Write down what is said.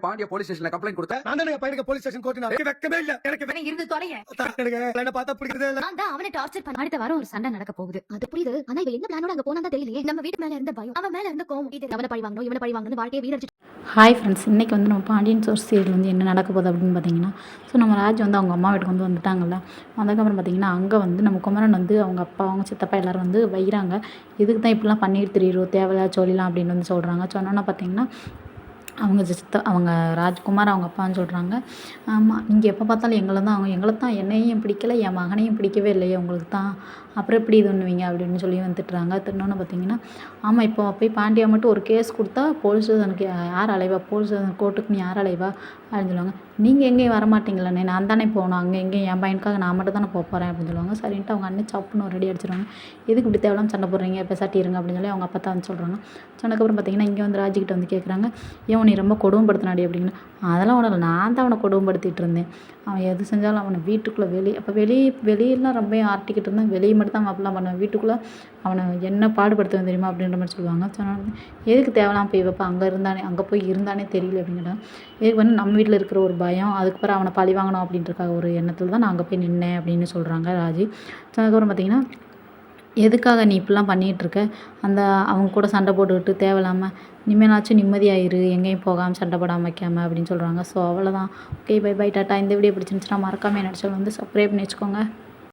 Pandya police ஸ்டேஷன்ல complaint கொடுத்தேன். நான் தான் பையனுக்கு போலீஸ் ஸ்டேஷன் கோர்ட்டினா வெக்கமே இல்ல எனக்கு இருந்து தொலைங்க. என்ன பார்த்தா பிடிக்கிறதே இல்ல. நான் தான் அவனை டார்ச்சர் பண்ண. அடுத்த வாரம் ஒரு சண்டை நடக்க போகுது. அது புரியுது. ஆனா இவ என்ன பிளானோட அங்க போனா தெரியலையே. நம்ம வீட்டு மேல இருந்த பயம், அவன் மேல இருந்த கோவம், இது அவனை பழி வாங்கணும் இவனை பழி வாங்கணும் வாழ்க்கையை வீணடிச்சு. ஹாய் ஃப்ரெண்ட்ஸ், இன்றைக்கி வந்து நம்ம பாண்டியன் ஸ்டோர்ஸ் சீரியல் வந்து என்ன நடக்க போகுது அப்படின்னு பார்த்தீங்கன்னா, ஸோ நம்ம ராஜ் வந்து அவங்க அம்மா வீட்டுக்கு வந்து வந்துட்டாங்கல்ல. அதுக்கப்புறம் பார்த்தீங்கன்னா அங்கே வந்து நம்ம குமரன் வந்து அவங்க அப்பா அவங்க சித்தப்பா எல்லோரும் வந்து வைகிறாங்க. இதுக்கு தான் இப்படிலாம் பண்ணிட்டு தெரியும் தேவையில்லா சொல்லிலாம் அப்படின்னு வந்து சொல்கிறாங்க. சொன்னோன்னா பார்த்தீங்கன்னா அவங்க ராஜ்குமார் அவங்க அப்பான்னு சொல்கிறாங்க. ஆமாம், நீங்கள் எப்போ பார்த்தாலும் எங்களை தான் என்னையும் பிடிக்கலை, என் மகனையும் பிடிக்கவே இல்லையே உங்களுக்கு தான், அப்புறம் எப்படி இது பண்ணுவீங்க அப்படின்னு சொல்லி வந்துட்டுறாங்க. திருநோன்னு பார்த்தீங்கன்னா, ஆமாம் இப்போ போய் பாண்டியா மட்டும் ஒரு கேஸ் கொடுத்தா போலீஸ் ஸ்டேஷனுக்கு யார் அலைவா, போலீஸ் ஸ்டேஷன் கோர்ட்டுக்கு நீ யார் அலைவா அப்படின்னு சொல்லுவாங்க. நீங்கள் எங்கேயும் வரமாட்டீங்களே, நான் தானே போகணும், அங்கே எங்கேயும் என் பையனுக்காக நான் மட்டும் தானே போகிறேன் அப்படின்னு சொல்லுவாங்க. சரின்ட்டு அவங்க அண்ணன் சப்புன்னு ஒரு ரெடி அடிச்சிடுவாங்க. எதுக்கு இப்படி தேவையில்லாம சண்டை போடுறீங்க, பேசாட்டி இருங்க அப்படின்னு சொல்லி அவங்க அப்பா தான் வந்து சொல்கிறாங்க. சொன்னதுக்கப்புறம் பார்த்தீங்கன்னா இங்கே வந்து ராஜிக்கிட்ட வந்து கேட்குறாங்க, ஏன் நீ ரொம்ப கொடுமைப்படுத்தினாடி அப்படின்னு. அதெல்லாம் உடனே நான் தான் அவனை கொடுமைப்படுத்திட்டு இருந்தேன், அவன் எது செஞ்சாலும் அவனை வீட்டுக்குள்ளே அப்போ வெளியெல்லாம் ரொம்ப ஆர்ட்டிக்கிட்டு இருந்தேன், வெளியே மட்டும் தான் அப்படிலாம் பண்ணுவேன், வீட்டுக்குள்ளே அவனை என்ன பாடுபடுத்துவேன் தெரியுமா அப்படின்ற மாதிரி சொல்லுவாங்க. சொன்னாங்க எதுக்கு தேவையில்லாம போய் வைப்பா, அங்கே போய் இருந்தானே தெரியல அப்படிங்கிற. இதுக்கு வந்து நம்ம வீட்டில் இருக்கிற ஒரு பயம், அதுக்கப்புறம் அவனை பழி வாங்கணும் அப்படின்றக்காக ஒரு எண்ணத்தில் தான் நான் அங்கே போய் நின்னேன் அப்படின்னு சொல்கிறாங்க ராஜி. சொன்னதுக்கப்புறம் பார்த்தீங்கன்னா, எதுக்காக நீ இப்படிலாம் பண்ணிகிட்ருக்க, அவங்க கூட சண்டை போட்டுக்கிட்டு தேவையில்லாமல் இனிமேலாச்சும் நிம்மதியாயிரு, எங்கேயும் போகாமல் சண்டை போடாமல் வைக்காமல் அப்படின்னு சொல்கிறாங்க. ஸோ அவ்வளோதான். Okay, bye bye, tata. இந்த வீடியோ பிடிச்சிருந்துச்சுன்னா மறக்காமல் என்ன சேனல் வந்து சப்ஸ்கிரைப் பண்ணி வச்சுக்கோங்க.